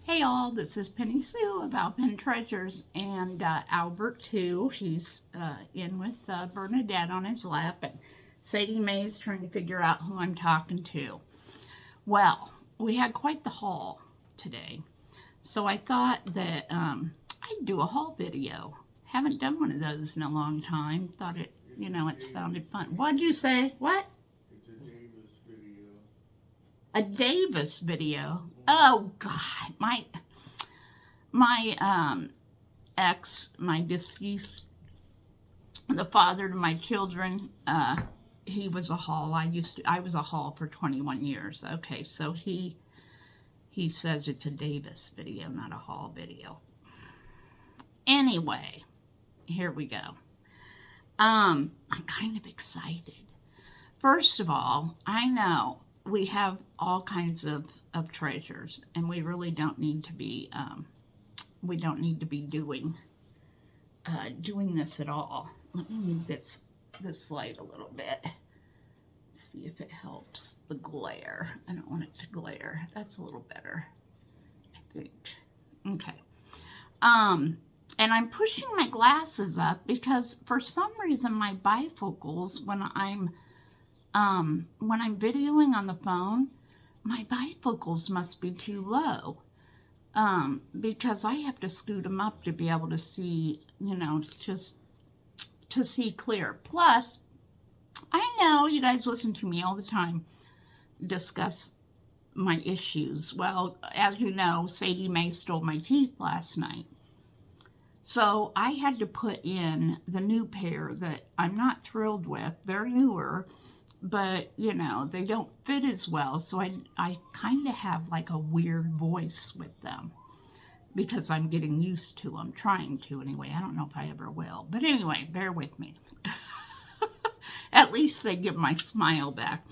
Hey all, this is Penny Sue of Alpin Treasures, and Albert too. He's in with Bernadette on his lap, and Sadie Mae's trying to figure out who I'm talking to. Well, we had quite the haul today, so I thought that I'd do a haul video. Haven't done one of those in a long time. Thought it sounded fun. What'd you say? What? It's a Davis video. A Davis video? Oh God, my ex, my deceased, the father to my children, he was a hall. I was a hall for 21 years. Okay, so he says it's a Davis video, not a hall video. Anyway, here we go. I'm kind of excited. First of all, I know we have all kinds of treasures, and we really don't need to be doing this at all. Let me move this light a little bit. See if it helps the glare. I don't want it to glare. That's a little better, I think. Okay. And I'm pushing my glasses up because for some reason my bifocals, when I'm videoing on the phone, my bifocals must be too low. Because I have to scoot them up to be able to see, just to see clear. Plus, I know you guys listen to me all the time discuss my issues. Well, as you know, Sadie Mae stole my teeth last night. So I had to put in the new pair that I'm not thrilled with. They're newer, but they don't fit as well. So I kind of have like a weird voice with them because I'm getting used to them, trying to anyway. I don't know if I ever will. But anyway, bear with me. At least they give my smile back.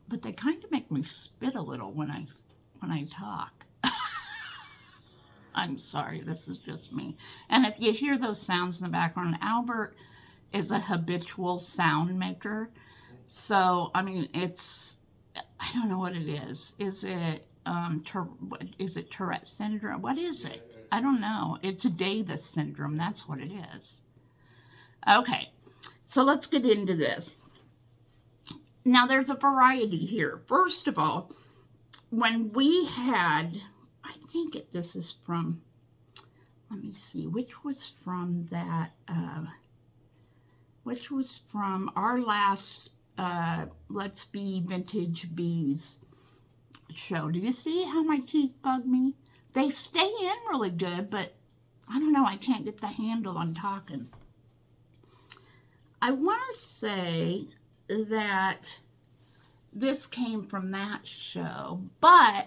But they kind of make me spit a little when I talk. I'm sorry, this is just me. And if you hear those sounds in the background, Albert is a habitual sound maker. So, I mean, I don't know what it is. Is it Tourette syndrome? What is it? I don't know. It's a Davis syndrome. That's what it is. Okay, so let's get into this. Now, there's a variety here. First of all, when we had, I think this is from, let me see, which was from our last Let's Be Vintage Bees show. Do you see how my teeth bug me? They stay in really good, but I don't know, I can't get the handle on talking. I want to say that this came from that show, but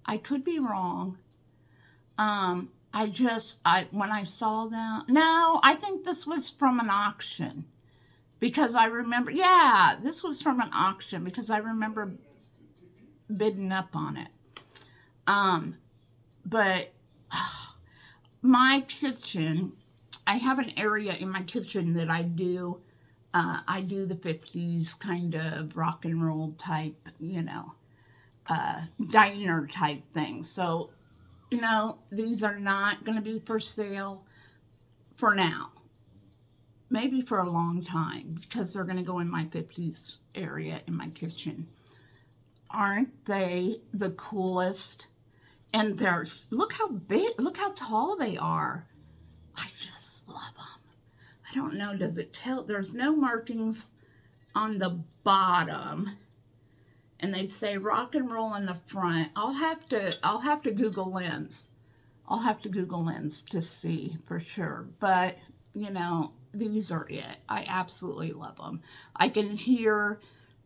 I could be wrong. When I saw them, no, I think this was from an auction. Because I remember, this was from an auction because I remember bidding up on it. But my kitchen, I have an area in my kitchen that I do the 50s kind of rock and roll type, diner type thing. So, these are not going to be for sale for now. Maybe for a long time because they're going to go in my 50s area in my kitchen. Aren't they the coolest? And look how big, look how tall they are. I just love them. I don't know, does it tell? There's no markings on the bottom. And they say rock and roll on the front. I'll have to Google Lens. I'll have to Google Lens to see for sure. But, these are it. I absolutely love them. I can hear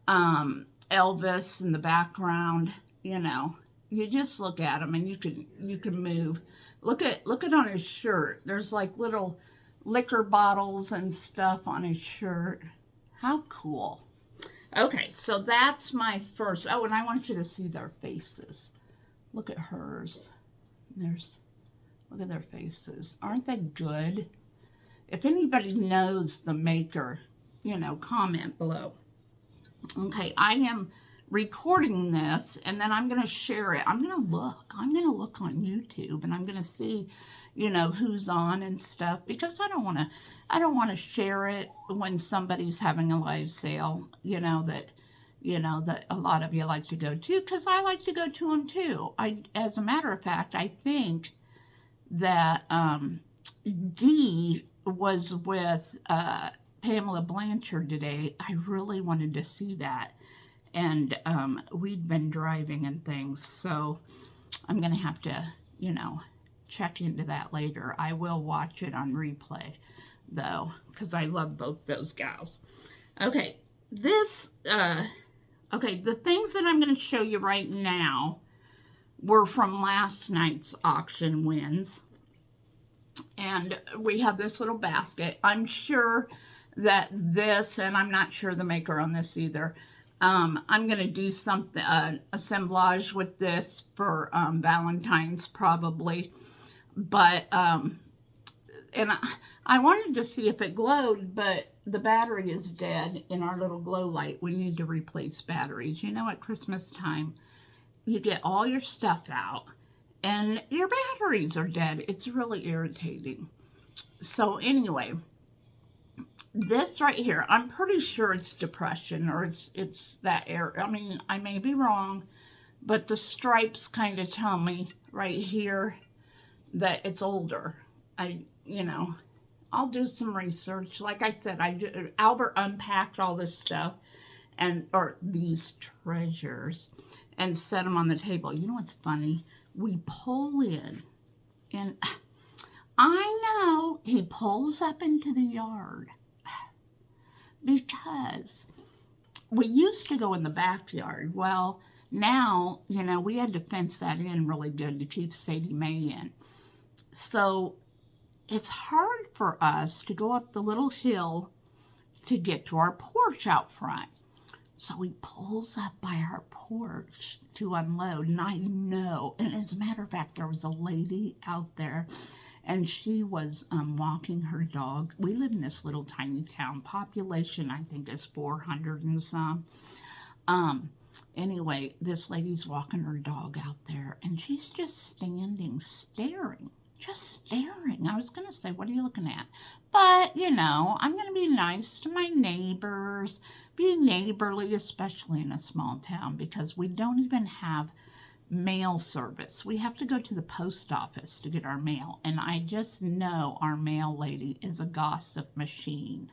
Elvis in the background. You just look at him and you can move. Look at on his shirt. There's like little liquor bottles and stuff on his shirt. How cool. Okay, so that's my first. Oh, and I want you to see their faces. Look at hers. Look at their faces. Aren't they good? If anybody knows the maker, comment below. Okay, I am recording this, and then I'm going to share it. I'm going to look on YouTube, and I'm going to see, who's on and stuff, because I don't want to share it when somebody's having a live sale, that a lot of you like to go to, because I like to go to them too. As a matter of fact, I think that Dee was with Pamela Blanchard today. I really wanted to see that. And we'd been driving and things, so I'm going to have to, check into that later. I will watch it on replay, though, because I love both those gals. Okay, the things that I'm going to show you right now were from last night's auction wins. And we have this little basket. I'm sure that this, and I'm not sure the maker on this either, I'm going to do something, assemblage with this for Valentine's probably. But, and I wanted to see if it glowed, but the battery is dead in our little glow light. We need to replace batteries. At Christmas time, you get all your stuff out and your batteries are dead. It's really irritating. So anyway, this right here, I'm pretty sure it's depression, or it's that air. I mean, I may be wrong, but the stripes kind of tell me right here that it's older. I'll do some research. Like I said, Albert unpacked all this stuff or these treasures and set them on the table. You know what's funny? We pull in, and I know he pulls up into the yard because we used to go in the backyard. Well, now, we had to fence that in really good to keep Sadie Mae in. So it's hard for us to go up the little hill to get to our porch out front. So he pulls up by our porch to unload, and I know, and as a matter of fact, there was a lady out there, and she was walking her dog. We live in this little tiny town. Population, I think, is 400 and some. Anyway, this lady's walking her dog out there, and she's just standing, staring. Just staring. I was going to say, what are you looking at? But, I'm going to be nice to my neighbors, be neighborly, especially in a small town, because we don't even have mail service. We have to go to the post office to get our mail. And I just know our mail lady is a gossip machine.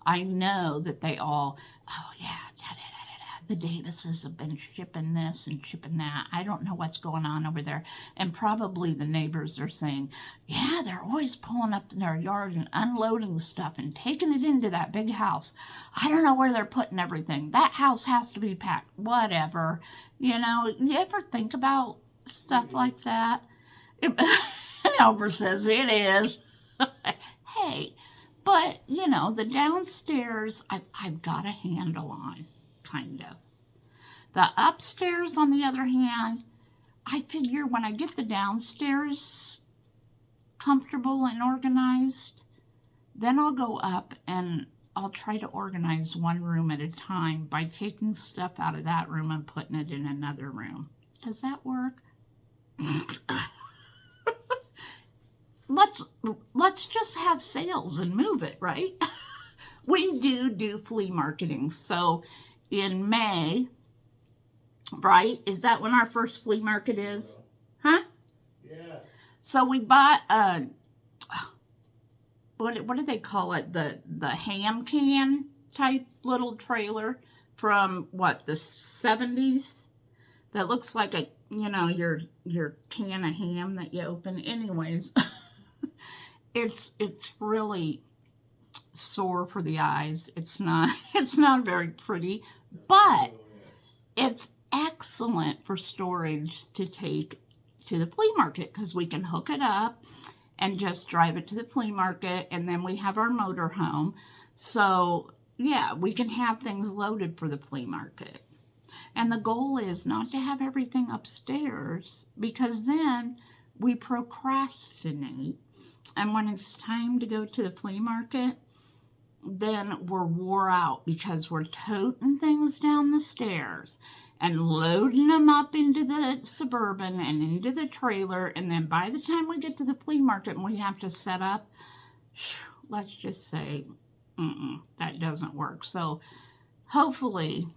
I know that they all, oh yeah, the Davises have been shipping this and shipping that. I don't know what's going on over there. And probably the neighbors are saying, yeah, they're always pulling up in their yard and unloading stuff and taking it into that big house. I don't know where they're putting everything. That house has to be packed. Whatever. You ever think about stuff like that? And Albert says it is. Hey, but, the downstairs I've got a handle on. Kind of. The upstairs, on the other hand, I figure when I get the downstairs comfortable and organized, then I'll go up and I'll try to organize one room at a time by taking stuff out of that room and putting it in another room. Does that work? Let's just have sales and move it, right? We do flea marketing. So in May, right? Is that when our first flea market is? Huh? Yes. So we bought what do they call it? The ham can type little trailer from the 70s that looks like a your can of ham that you open. Anyways, it's really sore for the eyes. It's not very pretty, but it's excellent for storage to take to the flea market, because we can hook it up and just drive it to the flea market, and then we have our motor home. So yeah, we can have things loaded for the flea market. And the goal is not to have everything upstairs, because then we procrastinate, and when it's time to go to the flea market, then we're wore out because we're toting things down the stairs and loading them up into the Suburban and into the trailer. And then by the time we get to the flea market and we have to set up, let's just say, that doesn't work. So hopefully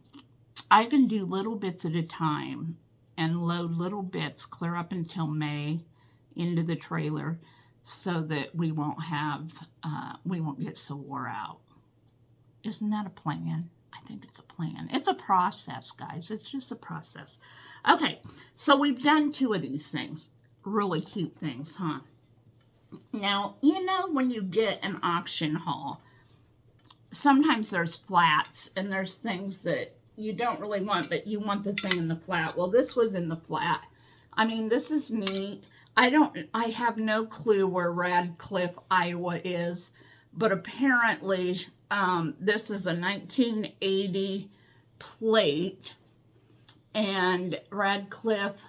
I can do little bits at a time and load little bits clear up until May into the trailer so that we won't get so wore out. Isn't that a plan? I think it's a plan. It's a process, guys. It's just a process. Okay, so we've done 2 of these things. Really cute things, huh? Now, you know when you get an auction haul, sometimes there's flats and there's things that you don't really want, but you want the thing in the flat. Well, this was in the flat. I mean, this is neat. I have no clue where Radcliffe, Iowa is, but apparently this is a 1980 plate, and Radcliffe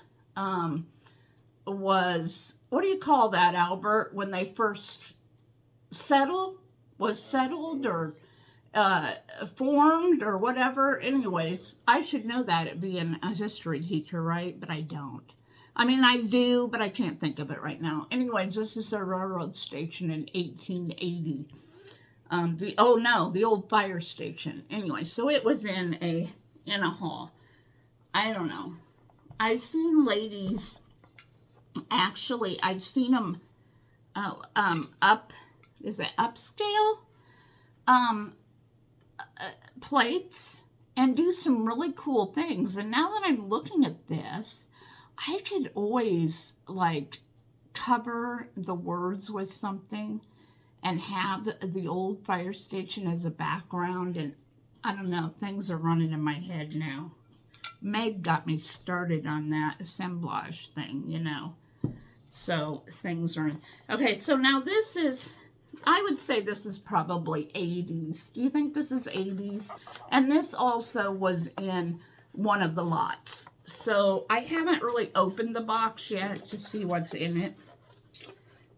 was, what do you call that, Albert, when they first settled or formed or whatever. Anyways, I should know that at being a history teacher, right? But I don't. I mean, I do, but I can't think of it right now. Anyways, this is a railroad station in 1880. The old fire station. Anyway, so it was in a hall. I don't know. I've seen ladies, actually, I've seen them upscale plates and do some really cool things. And now that I'm looking at this, I could always like cover the words with something and have the old fire station as a background. And I don't know, things are running in my head now. Meg got me started on that assemblage thing, you know. So things are... Okay, so now this is... I would say this is probably 80s. Do you think this is 80s? And this also was in one of the lots. So I haven't really opened the box yet to see what's in it.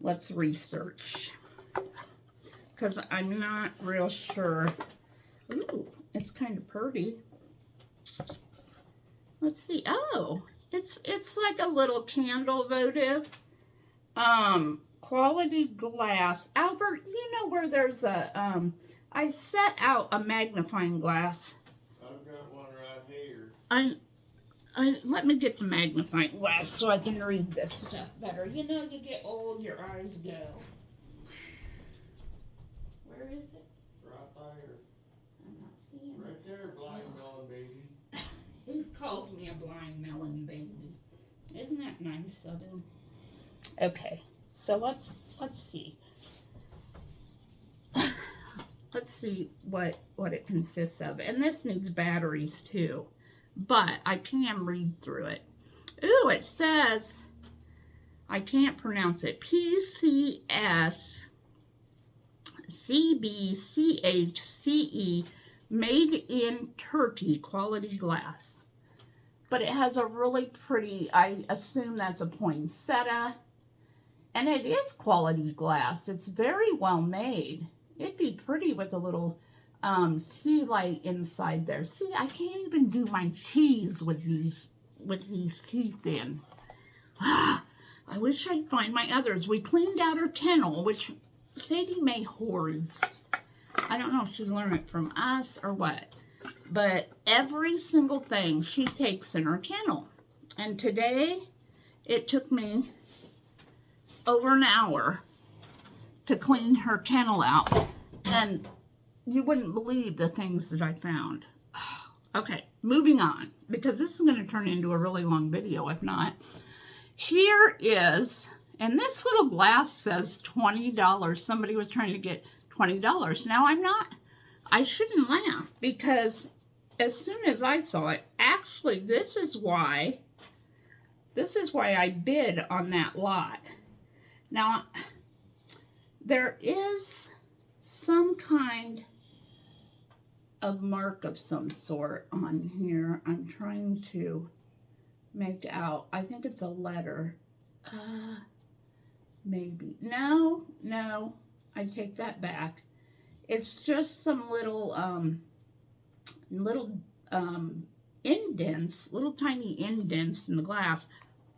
Let's research. Because I'm not real sure. Ooh, it's kind of pretty. Let's see. Oh, it's like a little candle votive. Quality glass. Albert, you know where there's a, I set out a magnifying glass. I've got one right here. Let me get the magnifying glass so I can read this stuff better. You know, you get old, your eyes go. Where is it? Right there. I'm not seeing it. Right there, blind melon baby. He calls me a blind melon baby. Isn't that nice of him? Okay, so let's see. Let's see what it consists of. And this needs batteries too. But I can read through it. Ooh, it says, I can't pronounce it, PCS CBCHCE, made in Turkey, quality glass. But it has a really pretty, I assume that's a poinsettia. And it is quality glass. It's very well made. It'd be pretty with a little tea light inside there. See, I can't even do my cheese with these teeth in. I wish I'd find my others. We cleaned out her kennel, which Sadie Mae hoards. I don't know if she learned it from us or what. But every single thing she takes in her kennel. And today, it took me over an hour to clean her kennel out. And you wouldn't believe the things that I found. Okay, moving on, because this is going to turn into a really long video, if not. Here is, and this little glass says $20. Somebody was trying to get $20. Now, I shouldn't laugh, because as soon as I saw it, actually, this is why I bid on that lot. Now, there is some kind of mark of some sort on here. I'm trying to make out. I think it's a letter. Maybe. No, I take that back. It's just some little indents, little tiny indents in the glass,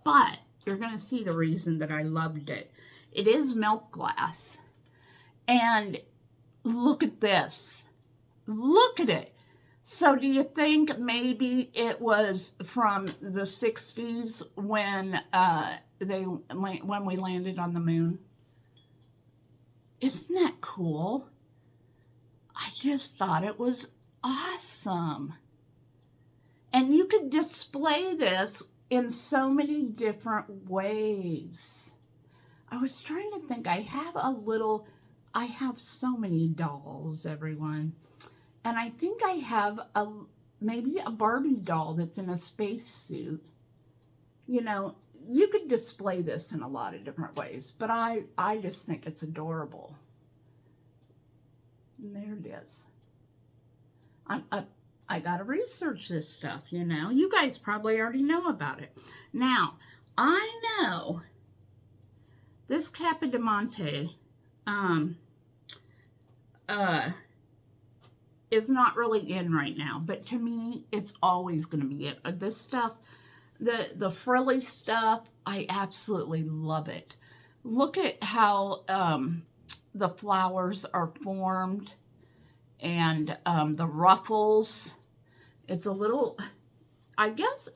but you're going to see the reason that I loved it. It is milk glass. And look at this. Look at it. So do you think maybe it was from the 60s when we landed on the moon? Isn't that cool? I just thought it was awesome. And you could display this in so many different ways. I was trying to think. I have so many dolls, everyone. And I think I have maybe a Barbie doll that's in a spacesuit. You know, you could display this in a lot of different ways, but I just think it's adorable. And there it is. I got to research this stuff, you know. You guys probably already know about it. Now, I know this Capodimonte is not really in right now, but to me, it's always going to be it. This stuff, the frilly stuff, I absolutely love it. Look at how the flowers are formed and the ruffles. It's a little, I guess,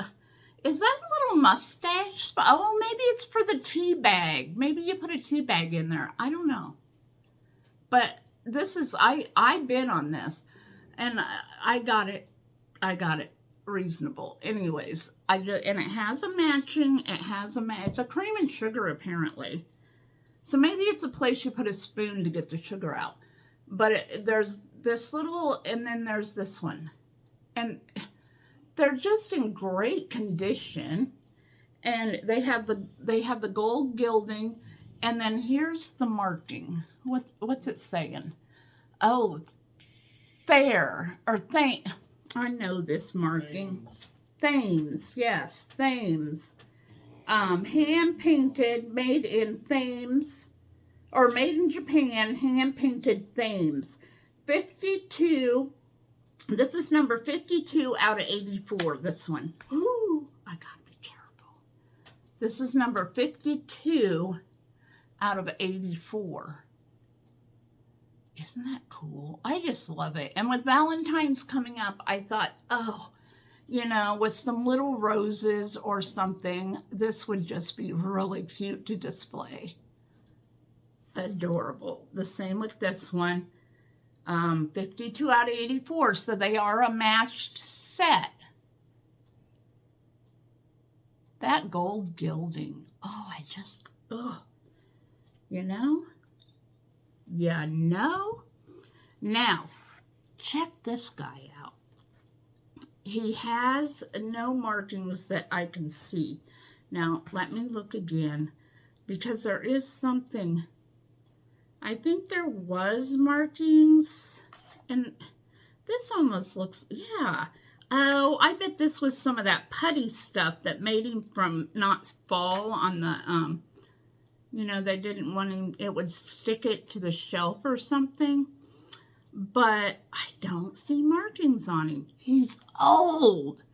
is that a little mustache? Oh, maybe it's for the tea bag. Maybe you put a tea bag in there. I don't know. But this is, I bid on this, and I got it reasonable. Anyways, and it has a matching, it's a cream and sugar apparently. So maybe it's a place you put a spoon to get the sugar out. But there's this little, and then there's this one. And they're just in great condition. And they have the gold gilding. And then here's the marking. What's it saying? Oh, Thayer, or Thames. I know this marking. Thames, yes, Thames. Hand painted, made in Thames, or made in Japan, hand painted Thames. 52. This is number 52 out of 84. This one. Ooh, I gotta be careful. This is number 52 out of 84. Isn't that cool? I just love it. And with Valentine's coming up, I thought, oh, you know, with some little roses or something, this would just be really cute to display. Adorable. The same with this one. 52 out of 84. So they are a matched set. That gold gilding. Oh, you know? You know? Now, check this guy out. He has no markings that I can see. Now, let me look again, because there is something. I think there was markings, and this almost looks, yeah. Oh, I bet this was some of that putty stuff that made him from not fall on the, you know, they didn't want him, it would stick it to the shelf or something. But I don't see markings on him. He's old,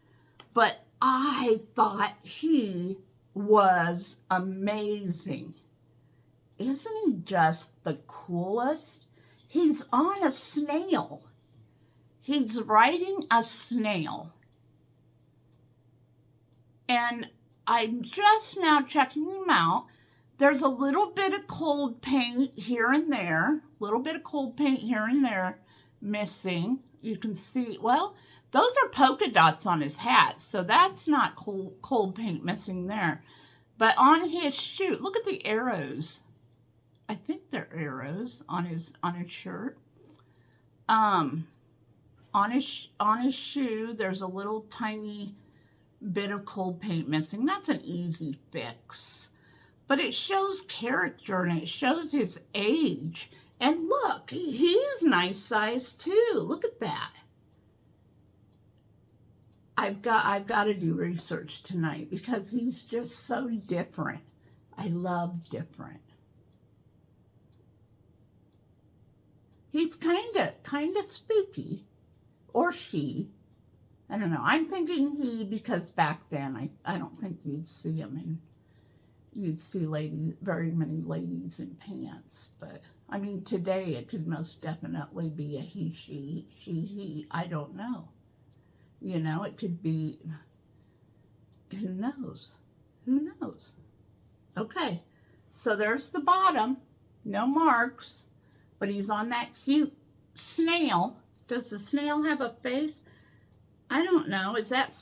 but I thought he was amazing. Isn't he just the coolest? He's on a snail. He's riding a snail. And I'm just now checking him out. There's a little bit of cold paint here and there. Missing. You can see, well, those are polka dots on his hat. So that's not cold paint missing there. But on his shoe, look at the arrows. I think they're arrows on his shirt. On his shoe, there's a little tiny bit of cold paint missing. That's an easy fix. But it shows character and it shows his age. And look, he's nice size too. Look at that. I've got to do research tonight because he's just so different. I love different. He's kind of spooky, or she. I don't know. I'm thinking he, because back then I don't think you'd see him in, you'd see ladies, very many ladies in pants. But I mean, today it could most definitely be a he, she, he. I don't know. You know, it could be, who knows? Who knows? Okay, so there's the bottom. No marks, but he's on that cute snail. Does the snail have a face? I don't know. Is that